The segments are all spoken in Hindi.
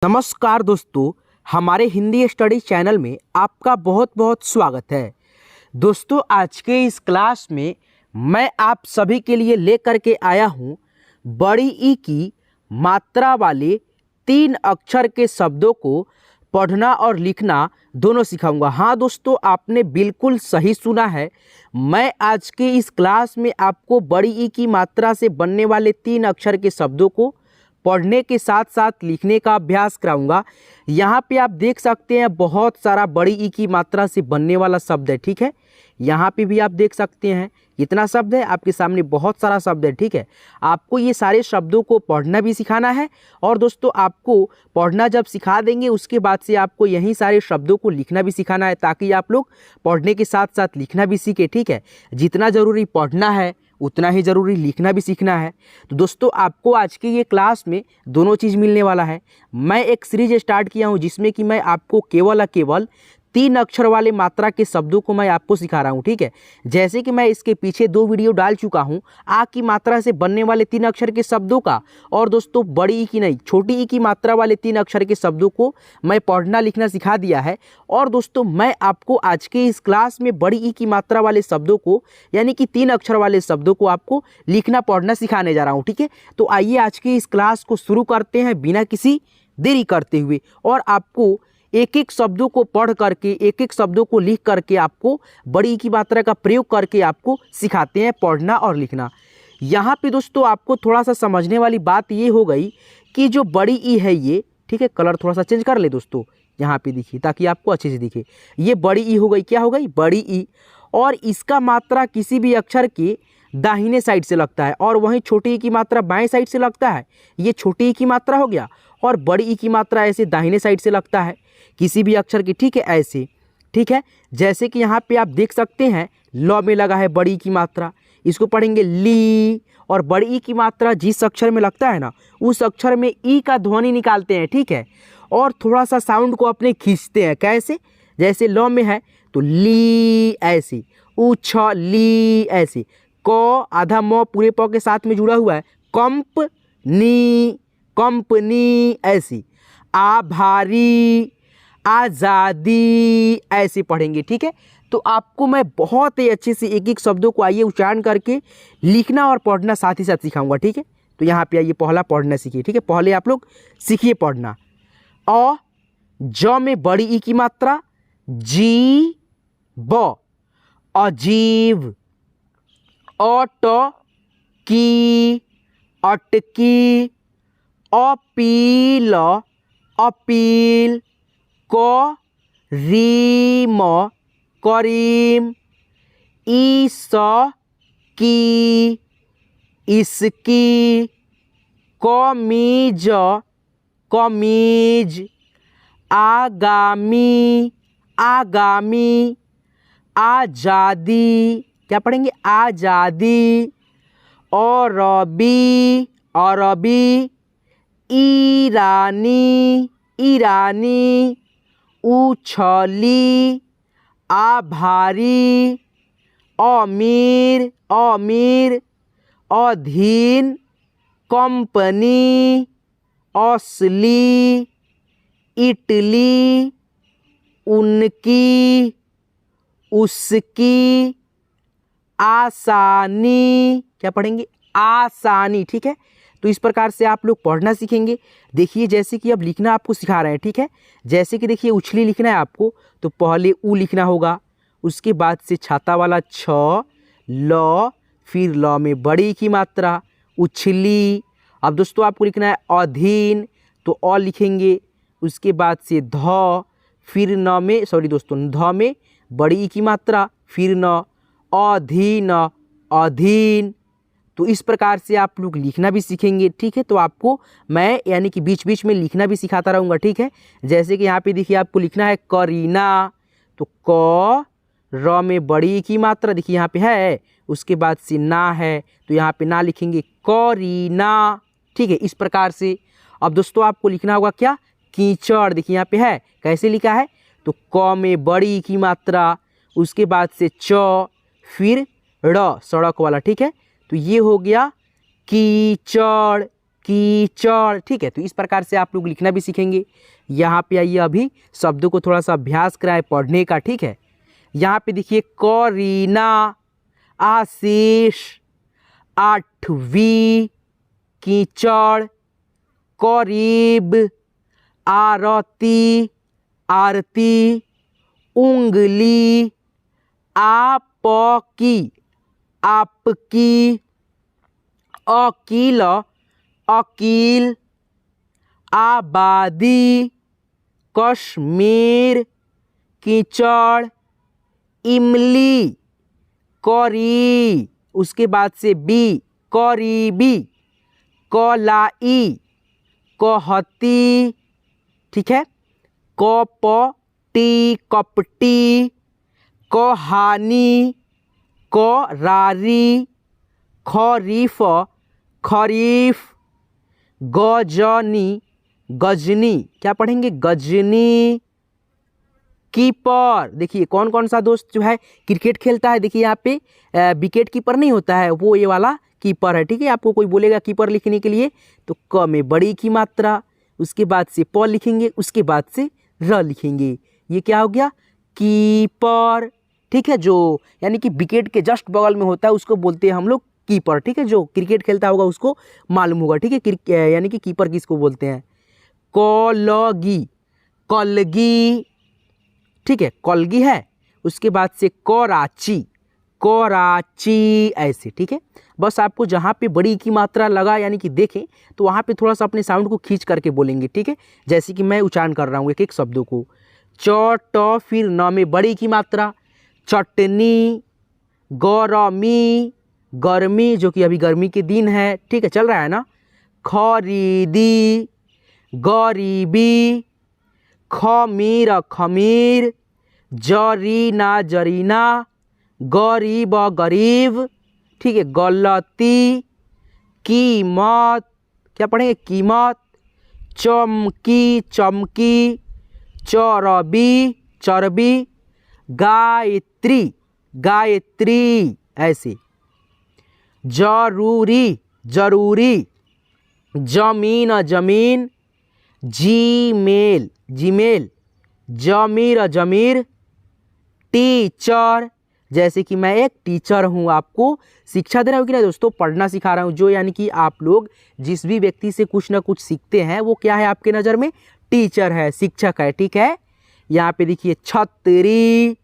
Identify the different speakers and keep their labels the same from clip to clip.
Speaker 1: नमस्कार दोस्तों, हमारे हिंदी स्टडी चैनल में आपका बहुत बहुत स्वागत है। दोस्तों, आज के इस क्लास में मैं आप सभी के लिए लेकर के आया हूँ बड़ी ई की मात्रा वाले 3 अक्षर के शब्दों को पढ़ना और लिखना दोनों सिखाऊंगा। हाँ दोस्तों, आपने बिल्कुल सही सुना है। मैं आज के इस क्लास में आपको बड़ी ई की मात्रा से बनने वाले 3 अक्षर के शब्दों को पढ़ने के साथ साथ लिखने का अभ्यास कराऊंगा। यहाँ पे आप देख सकते हैं बहुत सारा बड़ी ई की मात्रा से बनने वाला शब्द है, ठीक है। यहाँ पे भी आप देख सकते हैं कितना शब्द है, आपके सामने बहुत सारा शब्द है, ठीक है। आपको ये सारे शब्दों को पढ़ना भी सिखाना है और दोस्तों आपको पढ़ना जब सिखा देंगे उसके बाद से आपको यही सारे शब्दों को लिखना भी सिखाना है, ताकि आप लोग पढ़ने के साथ साथ लिखना भी सीखे, ठीक है। जितना ज़रूरी पढ़ना है उतना ही ज़रूरी लिखना भी सीखना है। तो दोस्तों, आपको आज के ये क्लास में दोनों चीज़ मिलने वाला है। मैं एक सीरीज स्टार्ट किया हूँ जिसमें कि मैं आपको केवल 3 अक्षर वाले मात्रा के शब्दों को मैं आपको सिखा रहा हूँ, ठीक है। जैसे कि मैं इसके पीछे 2 वीडियो डाल चुका हूँ आ की मात्रा से बनने वाले 3 अक्षर के शब्दों का, और दोस्तों बड़ी ई की नहीं छोटी ई की मात्रा वाले 3 अक्षर के शब्दों को मैं पढ़ना लिखना सिखा दिया है। और दोस्तों मैं आपको आज के इस क्लास में बड़ी ई की मात्रा वाले शब्दों को यानी कि 3 अक्षर वाले शब्दों को आपको लिखना पढ़ना सिखाने जा रहा हूँ, ठीक है। तो आइए आज के इस क्लास को शुरू करते हैं बिना किसी देरी करते हुए, और आपको एक एक शब्दों को पढ़ करके एक एक शब्दों को लिख करके आपको बड़ी ई की मात्रा का प्रयोग करके आपको सिखाते हैं पढ़ना और लिखना। यहाँ पे दोस्तों आपको थोड़ा सा समझने वाली बात ये हो गई कि जो बड़ी ई है ये, ठीक है, कलर थोड़ा सा चेंज कर ले दोस्तों, यहाँ पे दिखिए ताकि आपको अच्छे से दिखे। ये बड़ी ई हो गई, क्या हो गई, बड़ी ई। और इसका मात्रा किसी भी अक्षर के दाहिने साइड से लगता है और वहीं छोटी ई की मात्रा बाएं साइड से लगता है। ये छोटी ई की मात्रा हो गया और बड़ी ई की मात्रा ऐसे दाहिने साइड से लगता है किसी भी अक्षर की, ठीक है, ऐसे, ठीक है। जैसे कि यहाँ पे आप देख सकते हैं ल में लगा है बड़ी ई की मात्रा, इसको पढ़ेंगे ली। और बड़ी ई की मात्रा जिस अक्षर में लगता है ना उस अक्षर में ई का ध्वनि निकालते हैं, ठीक है, और थोड़ा सा साउंड को अपने खींचते हैं। कैसे, जैसे ल में है तो ली ऐसी, उछ ली ऐसी, क आधा म पूरे प के साथ में जुड़ा हुआ है, कंपनी कंपनी ऐसी, आभारी आज़ादी ऐसे पढ़ेंगे, ठीक है। तो आपको मैं बहुत ही अच्छे से एक एक शब्दों को आइए उच्चारण करके लिखना और पढ़ना साथ ही साथ सिखाऊंगा, ठीक है। तो यहाँ पे आइए पहला पढ़ना सीखिए, ठीक है। पहले आप लोग सीखिए पढ़ना। अ ज में बड़ी ई की मात्रा, जी ब अजीब, अट की अटकी, अपील अपील, करीम करीम, ईस की इसकी, कमीज कमीज, आगामी आगामी, आज़ादी, क्या पढ़ेंगे, आज़ादी, अरबी अरबी, ईरानी ईरानी, उछली आभारी, अमीर अमीर, अधीन कंपनी, असली इटली, उनकी उसकी, आसानी, क्या पढ़ेंगे, आसानी, ठीक है। तो इस प्रकार से आप लोग पढ़ना सीखेंगे। देखिए जैसे कि अब लिखना आपको सिखा रहे हैं, ठीक है। जैसे कि देखिए उछली लिखना है आपको, तो पहले उ लिखना होगा, उसके बाद से छाता वाला छ, ल, फिर ल में बड़ी की मात्रा उछली। अब दोस्तों आपको लिखना है अधीन, तो अ लिखेंगे, उसके बाद से ध, फिर न में ध में बड़ी की मात्रा, फिर न, अधीन अधीन। तो इस प्रकार से आप लोग लिखना भी सीखेंगे, ठीक है। तो आपको मैं यानी कि बीच बीच में लिखना भी सिखाता रहूँगा, ठीक है। जैसे कि यहाँ पे देखिए आपको लिखना है करीना, तो क र में बड़ी की मात्रा देखिए यहाँ पे है, उसके बाद से ना है तो यहाँ पे ना लिखेंगे करीना, ठीक है। इस प्रकार से अब दोस्तों आपको लिखना होगा क्या, कीचड़, देखिए यहाँ पे है, कैसे लिखा है, तो क में बड़ी की मात्रा, उसके बाद से च, फिर ड़ सड़क वाला, ठीक है। तो ये हो गया कीचड़ कीचड़। ठीक है, तो इस प्रकार से आप लोग लिखना भी सीखेंगे। यहाँ पे आइए, अभी शब्दों को थोड़ा सा अभ्यास कराए पढ़ने का। ठीक है, यहाँ पे देखिए करीना, आशीष, आठवीं, कीचड़, करीब, आरती, आरती, उंगली, आपकी, आपकी, अकील, अकील, आबादी, कश्मीर, कीचड़, इमली, करी, उसके बाद से बी, करीबी, कलाई, कहती। ठीक है, कपटी, कपटी, कहानी, करारी, खरीफ, खरीफ, गजनी, गजनी, क्या पढ़ेंगे, गजनी, कीपर। देखिए कौन कौन सा दोस्त जो है क्रिकेट खेलता है, देखिए यहाँ पे विकेट कीपर नहीं होता है, वो ये वाला कीपर है। ठीक है, आपको कोई बोलेगा कीपर लिखने के लिए तो क में बड़ी की मात्रा, उसके बाद से प लिखेंगे, उसके बाद से र लिखेंगे। ये क्या हो गया, कीपर। ठीक है, जो यानी कि विकेट के जस्ट बगल में होता है उसको बोलते हैं हम लोग कीपर। ठीक है, जो क्रिकेट खेलता होगा उसको मालूम होगा। ठीक है, यानी कि कीपर किसको बोलते हैं। कलगी, कलगी। ठीक है, कलगी है, उसके बाद से कराची, कराची, ऐसे। ठीक है, बस आपको जहाँ पे बड़ी की मात्रा लगा यानी कि देखें तो वहाँ पे थोड़ा सा अपने साउंड को खींच करके बोलेंगे। ठीक है, जैसे कि मैं उच्चारण कर रहा हूँ एक एक शब्दों को, च ट फिर न में बड़ी की मात्रा, चटनी, गरमी, गर्मी जो कि अभी गर्मी के दिन है। ठीक है, चल रहा है ना, खरीदी, गरीबी, खमीर, खमीर, जरीना, जरीना, गरीब, गरीब। ठीक है, गलती, कीमत, क्या पढ़ेंगे, कीमत, चमकी, चमकी, चरबी, चरबी, गायत्री, गायत्री, ऐसे। जरूरी, जरूरी, जमीन, जमीन, जीमेल, जीमेल, जमीर, जमीर, टीचर, जैसे कि मैं एक टीचर हूँ, आपको शिक्षा दे रहा हूँ कि नहीं दोस्तों, पढ़ना सिखा रहा हूँ। जो यानी कि आप लोग जिस भी व्यक्ति से कुछ ना कुछ सीखते हैं वो क्या है आपके नज़र में, टीचर है, शिक्षक है। ठीक है, यहाँ पे देखिए छतरी,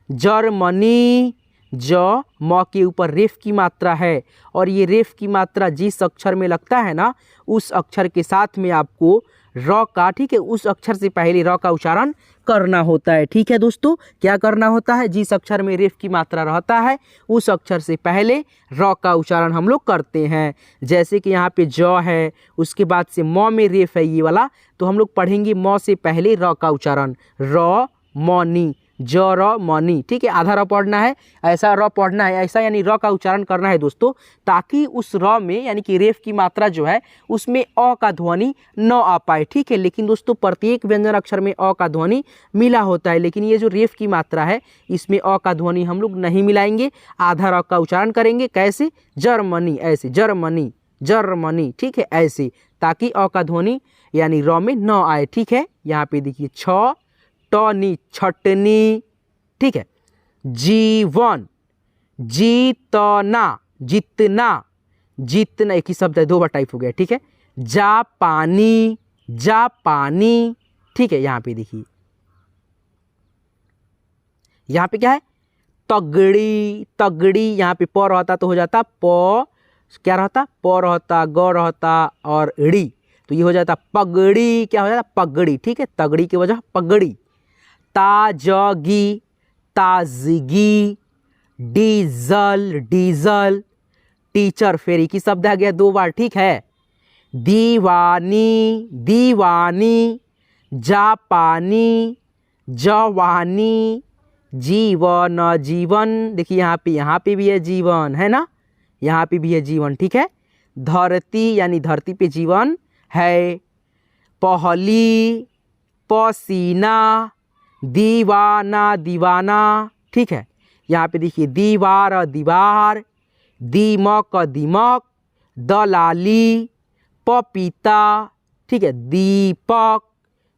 Speaker 1: जर्मनी, ज म के ऊपर रेफ की मात्रा है और ये रेफ की मात्रा जिस अक्षर में लगता है ना उस अक्षर के साथ में आपको र का, ठीक है, उस अक्षर से पहले र का उच्चारण करना होता है। ठीक है दोस्तों, क्या करना होता है, जिस अक्षर में रेफ की मात्रा रहता है उस अक्षर से पहले र का उच्चारण हम लोग करते हैं। जैसे कि यहाँ पे ज है, उसके बाद से म में रेफ है ये वाला, तो हम लोग पढ़ेंगे म से पहले र का उच्चारण, र मनी, जर्मनी। ठीक है, आधा र पढ़ना है, ऐसा र पढ़ना है, ऐसा यानी र का उच्चारण करना है दोस्तों, ताकि उस र में यानी कि रेफ की मात्रा जो है उसमें अ का ध्वनि न आ पाए। ठीक है, लेकिन दोस्तों प्रत्येक व्यंजन अक्षर में अ का ध्वनि मिला होता है, लेकिन ये जो रेफ की मात्रा है इसमें अ का ध्वनि हम लोग नहीं मिलाएंगे, आधा र का उच्चारण करेंगे। कैसे, जर्मनी, ऐसे, जर्मनी, जर्मनी। ठीक है, ऐसे, ताकि अ का ध्वनि यानी र में न आए। ठीक है, यहाँ पे देखिए छ टनी, छटनी। ठीक है, जीवन, जीतना, जितना, जितना, एक ही शब्द है, दो बार टाइप हो गया। ठीक है, जापानी, जापानी। ठीक है, यहाँ पे देखिए, यहाँ पे क्या है, तगड़ी, तगड़ी। यहाँ पे प रहता तो हो जाता प, क्या रहता, प रहता, ग रहता और ड़ी, तो ये हो जाता पगड़ी। क्या हो जाता, पगड़ी। ठीक है, तगड़ी की वजह पगड़ी। ताजगी, ताजगी, डीजल, डीजल, टीचर, फिर एक ही शब्द आ गया दो बार। ठीक है, दीवानी, दीवानी, जापानी, जवानी, जीवन, जीवन। देखिए यहाँ पे भी है जीवन, है ना, यहाँ पे भी है जीवन। ठीक है, धरती यानी धरती पे जीवन है। पहली, पसीना, दीवाना, दीवाना। ठीक है, यहाँ पे देखिए दीवार, दीवार, दीमक, दीमक, दलाली, पपीता, ठीक है, दीपक,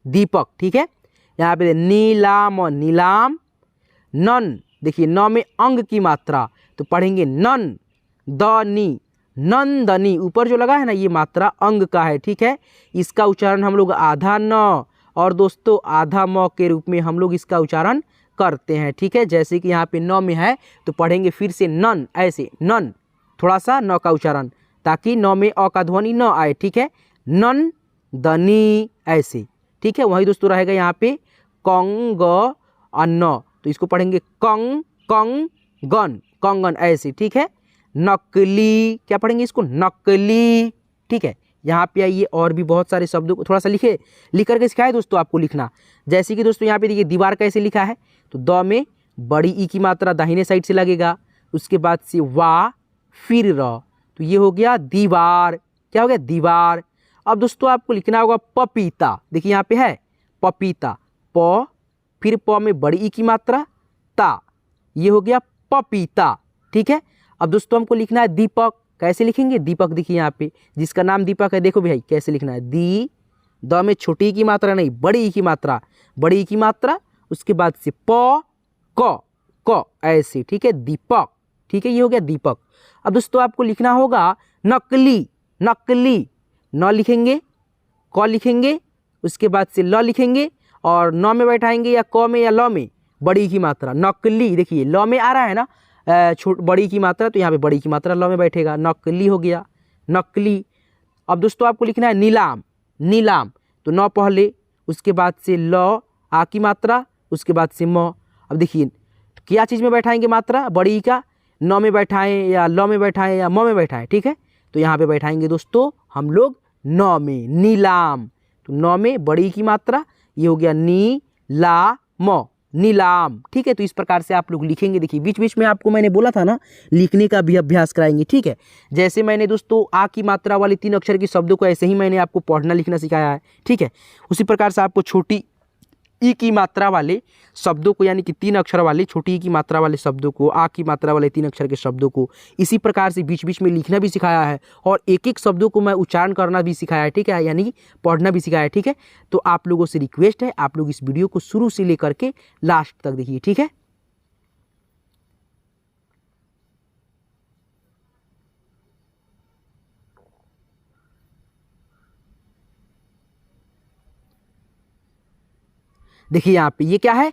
Speaker 1: दीपक, ठीक है। यहाँ पे नीलाम, नीलाम, नन, देखिए न में अंग की मात्रा तो पढ़ेंगे नन, दनी, नंदनी, ऊपर जो लगा है ना ये मात्रा अंग का है, ठीक है। इसका उच्चारण हम लोग आधा न और दोस्तों आधा म के रूप में हम लोग इसका उच्चारण करते हैं, ठीक है। जैसे कि यहाँ पे न में है तो पढ़ेंगे फिर से नन, ऐसे नन, थोड़ा सा न का उच्चारण ताकि न में अ का ध्वनि न आए, ठीक है। नन दनी, ऐसे, ठीक है। वही दोस्तों रहेगा यहाँ पे कंग अन्न, तो इसको पढ़ेंगे कंग, कंग गन, कंगन, ऐसे, ठीक है। नकली, क्या पढ़ेंगे इसको, नकली, ठीक है। यहाँ पे आइए और भी बहुत सारे शब्दों को थोड़ा सा लिख करके सिखाए दोस्तों आपको लिखना। जैसे कि दोस्तों यहाँ पे देखिए दीवार कैसे लिखा है, तो द में बड़ी ई की मात्रा दाहिने साइड से लगेगा, उसके बाद से वा फिर र, तो ये हो गया दीवार, क्या हो गया, दीवार। अब दोस्तों आपको लिखना होगा पपीता, देखिए यहाँ पे है पपीता, प फिर प में बड़ी ई की मात्रा ता, ये हो गया पपीता, ठीक है। अब दोस्तों हमको लिखना है दीपक, कैसे लिखेंगे दीपक, देखिए यहाँ पे जिसका नाम दीपक है, देखो भाई कैसे लिखना है, दी, द में छोटी ई की मात्रा नहीं बड़ी ई की मात्रा, बड़ी ई की मात्रा, उसके बाद से प क, ऐसे, ठीक है, दीपक, ठीक है, ये हो गया दीपक। अब दोस्तों आपको लिखना होगा नकली, नकली, न लिखेंगे, क लिखेंगे, उसके बाद से ल लिखेंगे और न में बैठाएंगे या क में या ल में बड़ी की मात्रा, नकली, देखिए ल में आ रहा है ना बड़ी की मात्रा, तो यहाँ पे बड़ी की मात्रा ल में बैठेगा, नकली हो गया, नकली। अब दोस्तों आपको लिखना है नीलाम, नीलाम, तो न पहले, उसके बाद से ल आ की मात्रा, उसके बाद से म। अब देखिए क्या चीज़ में बैठाएंगे मात्रा, बड़ी ई का, न में बैठाएं या ल में बैठाएं या म में बैठाएं, ठीक है। तो यहाँ पे बैठाएंगे दोस्तों हम लोग न में, नीलाम, तो न में बड़ी ई की मात्रा, ये हो गया नी ला म, नीलाम, ठीक है। तो इस प्रकार से आप लोग लिखेंगे। देखिए बीच बीच में आपको मैंने बोला था ना लिखने का भी अभ्यास कराएंगे, ठीक है। जैसे मैंने दोस्तों आ की मात्रा वाले 3 अक्षर के शब्दों को ऐसे ही मैंने आपको पढ़ना लिखना सिखाया है, ठीक है। उसी प्रकार से आपको छोटी ई की मात्रा वाले शब्दों को, यानी कि 3 अक्षर वाले छोटी ई की मात्रा वाले शब्दों को, आ की मात्रा वाले 3 अक्षर के शब्दों को इसी प्रकार से बीच बीच में लिखना भी सिखाया है और एक एक शब्दों को मैं उच्चारण करना भी सिखाया है, ठीक है, यानी कि पढ़ना भी सिखाया है, ठीक है। तो आप लोगों से रिक्वेस्ट है आप लोग इस वीडियो को शुरू से लेकर के लास्ट तक देखिए, ठीक है। देखिए यहाँ पे ये क्या है,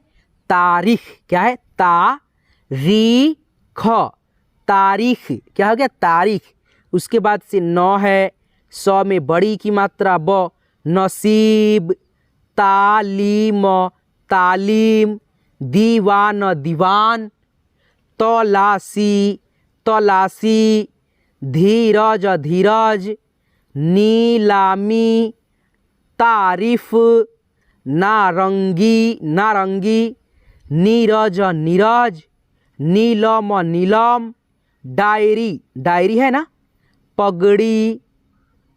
Speaker 1: तारीख, क्या है, तारीख, तारीख, क्या हो गया, तारीख। उसके बाद से न है, स में बड़ी की मात्रा ब, नसीब, तालीम, तालीम, दीवान, दीवान, तलाशी, तलाशी, धीरज, धीरज, नीलामी, तारीफ, नारंगी, नारंगी, नीरज, नीरज, नीलम, नीलम, डायरी, डायरी है ना, पगड़ी,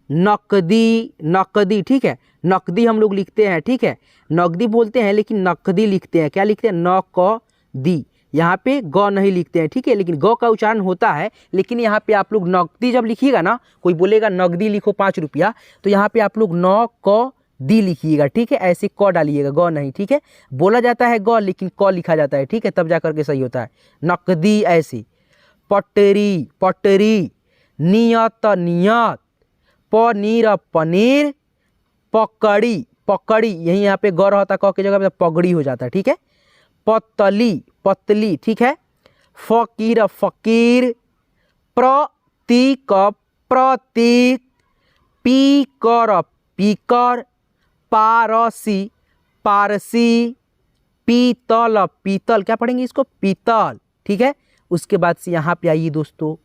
Speaker 1: नकदी, नकदी, ठीक है। नकदी हम लोग लिखते हैं, ठीक है, नकदी बोलते हैं लेकिन नकदी लिखते हैं, क्या लिखते हैं, न क दी, यहाँ पे ग नहीं लिखते हैं, ठीक है, लेकिन ग का उच्चारण होता है। लेकिन यहाँ पे आप लोग नकदी जब लिखिएगा ना, कोई बोलेगा नकदी लिखो 5 रुपया, तो यहाँ पे आप लोग न क दी लिखिएगा, ठीक है, ऐसे क डालिएगा, ग नहीं, ठीक है। बोला जाता है ग लेकिन क लिखा जाता है, ठीक है, तब जा करके सही होता है, नकदी, ऐसे। पटरी, पटरी, नियत, नियत, पनीर, पनीर, पकड़ी, पकड़ी, यही यहाँ पे ग रहता क की जगह पे पगड़ी हो जाता है, ठीक है। पतली, पतली, ठीक है। फकीर, फकीर, प्रतीक, प्रतीक, पीकर, पीकर, पारसी, पारसी, पीतल, पीतल, क्या पढ़ेंगे इसको, पीतल, ठीक है। उसके बाद से यहाँ पे आइए दोस्तों,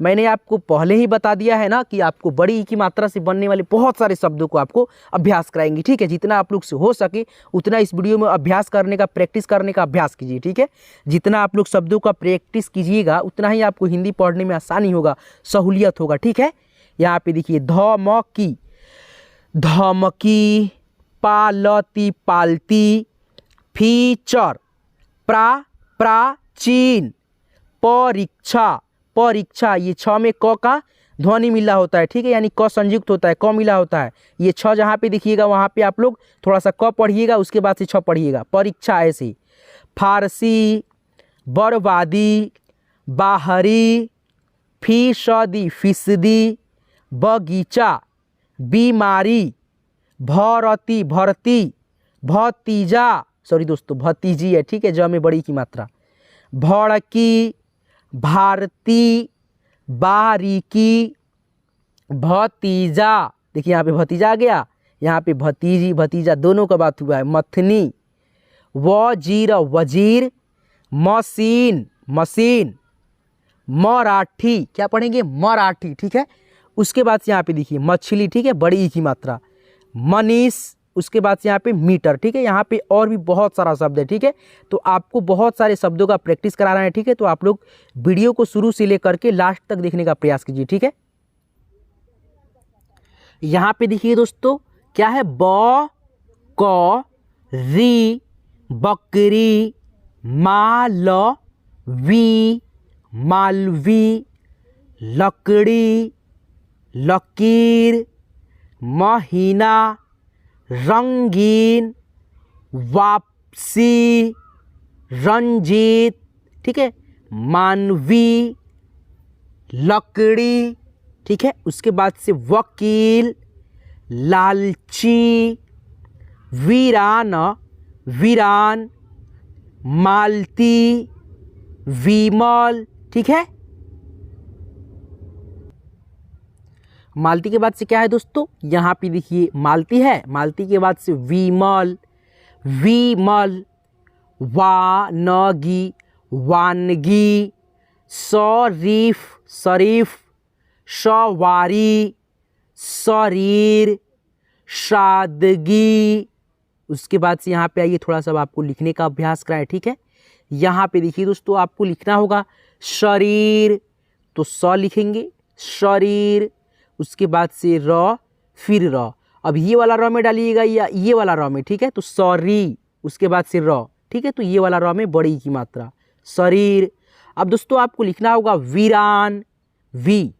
Speaker 1: मैंने आपको पहले ही बता दिया है ना कि आपको बड़ी ई की मात्रा से बनने वाले बहुत सारे शब्दों को आपको अभ्यास कराएंगे, ठीक है। जितना आप लोग से हो सके उतना इस वीडियो में अभ्यास करने का, प्रैक्टिस करने का अभ्यास कीजिए, ठीक है। जितना आप लोग शब्दों का प्रैक्टिस कीजिएगा उतना ही आपको हिंदी पढ़ने में आसानी होगा, सहूलियत होगा, ठीक है। यहाँ पे देखिए धमकी, धमकी, पालती, पालती, फीचर, प्राचीन, परीक्षा, परीक्षा, ये 6 में क का ध्वनि मिला होता है, ठीक है, यानी क संयुक्त होता है, क मिला होता है। ये छ जहाँ पे दिखिएगा वहाँ पे आप लोग थोड़ा सा क पढ़िएगा, उसके बाद से छ पढ़िएगा। परीक्षा ऐसे फारसी, बर्बादी, बाहरी, फीसदी फिसदी, बगीचा, बीमारी, भरती भरती, भतीजा, सॉरी दोस्तों भतीजी है, ठीक है, ज में बड़ी की मात्रा, भड़की, भारती, बारीकी, भतीजा, देखिए यहाँ पे भतीजा आ गया, यहाँ पे भतीजी भतीजा दोनों का बात हुआ है। मथनी, वजीर वजीर, मशीन मशीन, मराठी, क्या पढ़ेंगे मराठी, ठीक है। उसके बाद से यहाँ पे देखिए मछली, ठीक है, बड़ी ई की मात्रा, मनीष, उसके बाद से यहाँ पे मीटर, ठीक है। यहाँ पे और भी बहुत सारा शब्द है, ठीक है। तो आपको बहुत सारे शब्दों का प्रैक्टिस कराना है, ठीक है। तो आप लोग वीडियो को शुरू से लेकर के लास्ट तक देखने का प्रयास कीजिए, ठीक है। यहाँ पे देखिए दोस्तों क्या है, ब क री, बकरी, मालवी, मालवी, लकड़ी, लकीर, महीना, रंगीन, वापसी, रंजीत, ठीक है, मानवी, लकड़ी, ठीक है। उसके बाद से वकील, लालची, वीरान, वीरान, मालती, विमल, ठीक है। मालती के बाद से क्या है दोस्तों, यहाँ पे देखिए मालती है, मालती के बाद से विमल, विमल, वानगी, वानगी, शरीफ, शरीफ, सवारी, शरीर, सादगी। उसके बाद से यहाँ पे आइए, थोड़ा सा आपको लिखने का अभ्यास कराएं, ठीक है। यहाँ पे देखिए दोस्तों आपको लिखना होगा शरीर, तो स लिखेंगे शरीर, उसके बाद से र, फिर र। अब ये वाला र में डालिएगा या ये वाला र में, ठीक है। तो सॉरी, उसके बाद से र, ठीक है। तो ये वाला र में बड़ी की मात्रा, शरीर। अब दोस्तों आपको लिखना होगा वीरान, वी,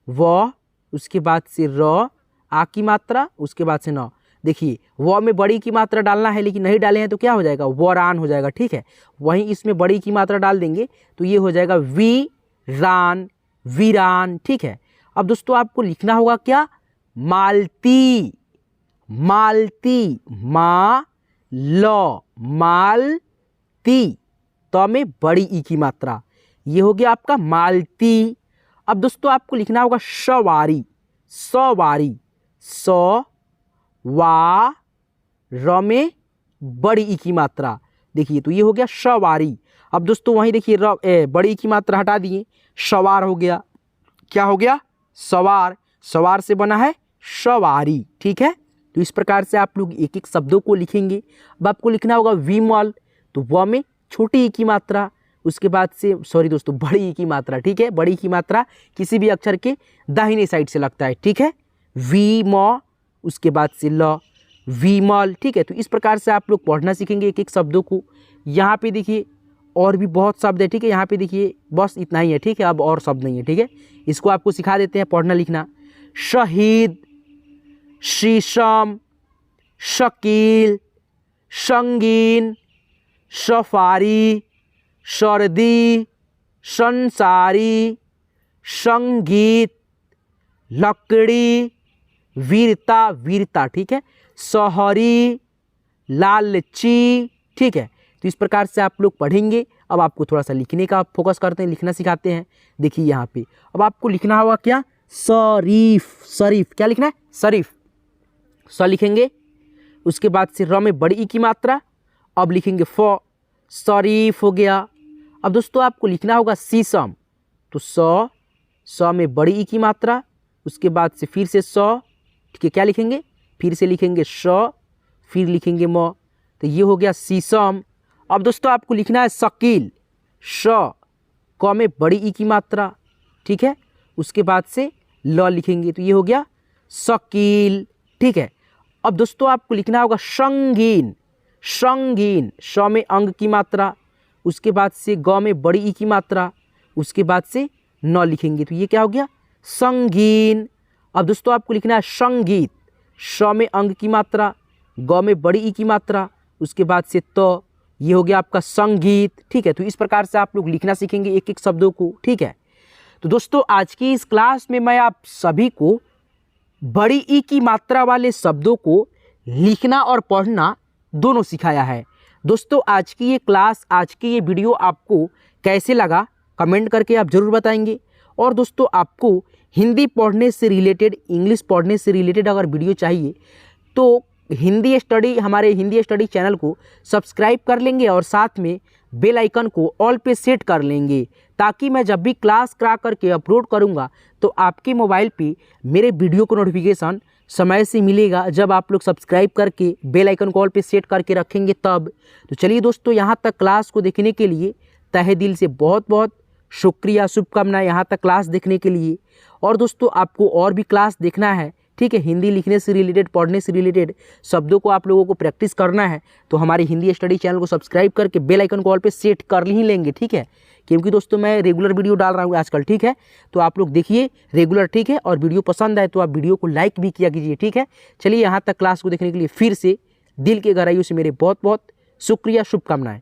Speaker 1: व, उसके बाद से र, आ की मात्रा, उसके बाद से न। देखिए व में बड़ी की मात्रा डालना है, लेकिन नहीं डाले हैं तो क्या हो जाएगा, वरान हो जाएगा, ठीक है। वहीं इसमें बड़ी की मात्रा डाल देंगे तो ये हो जाएगा वीरान, वीरान, ठीक है। अब दोस्तों आपको लिखना होगा क्या, मालती, मालती, मा ल, मालती, तो में बड़ी ई की मात्रा, ये हो गया आपका मालती। अब दोस्तों आपको लिखना होगा सवारी, सवारी, स, वा, र में बड़ी ई की मात्रा, देखिए तो ये हो गया सवारी। अब दोस्तों वहीं देखिए बड़ी ई की मात्रा हटा दिए, सवार हो गया, क्या हो गया, सवार, सवार से बना है सवारी, ठीक है। तो इस प्रकार से आप लोग एक एक शब्दों को लिखेंगे। अब आपको लिखना होगा विमल, तो व में छोटी ई की मात्रा, उसके बाद से सॉरी दोस्तों बड़ी ई की मात्रा, ठीक है। बड़ी की मात्रा किसी भी अक्षर के दाहिने साइड से लगता है, ठीक है। वी म, उसके बाद से ल, विमल, ठीक है। तो इस प्रकार से आप लोग पढ़ना सीखेंगे एक एक शब्दों को। यहाँ पे देखिए और भी बहुत शब्द है, ठीक है। यहाँ पे देखिए बस इतना ही है, ठीक है, अब और शब्द नहीं है, ठीक है। इसको आपको सिखा देते हैं पढ़ना लिखना। शहीद, शीशम, शकील, संगीन, सफारी, सर्दी, संसारी, संगीत, लकड़ी, वीरता, वीरता, ठीक है। शहरी, लालची, ठीक है। तो इस प्रकार से आप लोग पढ़ेंगे। अब आपको थोड़ा सा लिखने का फोकस करते हैं, लिखना सिखाते हैं। देखिए यहाँ पे अब आपको लिखना होगा क्या, शरीफ, शरीफ, क्या लिखना है, शरीफ, स लिखेंगे, उसके बाद से र में बड़ी ई की मात्रा, अब लिखेंगे फ, शरीफ हो गया। अब दोस्तों आपको लिखना होगा शीशम, तो स में बड़ी ई की मात्रा, उसके बाद से फिर से स, ठीक है, क्या लिखेंगे, फिर से लिखेंगे श, फिर लिखेंगे म, तो ये हो गया शीशम। अब दोस्तों आपको लिखना है शकील, श, क में बड़ी ई की मात्रा, ठीक है, उसके बाद से ल लिखेंगे, तो ये हो गया शकील, ठीक है। अब दोस्तों आपको लिखना होगा संगीन, संगीन, श में अंग की मात्रा, उसके बाद से ग में बड़ी ई की मात्रा, उसके बाद से न लिखेंगे, तो ये क्या हो गया संगीन। अब दोस्तों आपको लिखना है संगीत, श में अंग की मात्रा, ग में बड़ी ई की मात्रा, उसके बाद से तो ये हो गया आपका संगीत। ठीक है, तो इस प्रकार से आप लोग लिखना सीखेंगे एक एक शब्दों को। ठीक है, तो दोस्तों आज की इस क्लास में मैं आप सभी को बड़ी ई की मात्रा वाले शब्दों को लिखना और पढ़ना दोनों सिखाया है। दोस्तों आज की ये क्लास, आज की ये वीडियो आपको कैसे लगा कमेंट करके आप ज़रूर बताएंगे। और दोस्तों आपको हिंदी पढ़ने से रिलेटेड, इंग्लिश पढ़ने से रिलेटेड अगर वीडियो चाहिए तो हमारे हिंदी स्टडी चैनल को सब्सक्राइब कर लेंगे और साथ में बेल आइकन को ऑल पे सेट कर लेंगे, ताकि मैं जब भी क्लास करा करके अपलोड करूंगा तो आपके मोबाइल पे मेरे वीडियो को नोटिफिकेशन समय से मिलेगा, जब आप लोग सब्सक्राइब करके बेल आइकन को ऑल पे सेट करके रखेंगे तब। तो चलिए दोस्तों, यहाँ तक क्लास को देखने के लिए तहे दिल से बहुत बहुत शुक्रिया, शुभकामनाएं यहाँ तक क्लास देखने के लिए। और दोस्तों आपको और भी क्लास देखना है, ठीक है, हिंदी लिखने से रिलेटेड, पढ़ने से रिलेटेड शब्दों को आप लोगों को प्रैक्टिस करना है, तो हमारे हिंदी स्टडी चैनल को सब्सक्राइब करके बेल आइकन को ऑल पे सेट कर ही लेंगे। ठीक है, क्योंकि दोस्तों मैं रेगुलर वीडियो डाल रहा हूँ आजकल। ठीक है, तो आप लोग देखिए रेगुलर। ठीक है, और वीडियो पसंद आए तो आप वीडियो को लाइक भी किया कीजिए। ठीक है, चलिए यहाँ तक क्लास को देखने के लिए फिर से दिल के गहराइयों से मेरे बहुत बहुत शुक्रिया, शुभकामनाएं।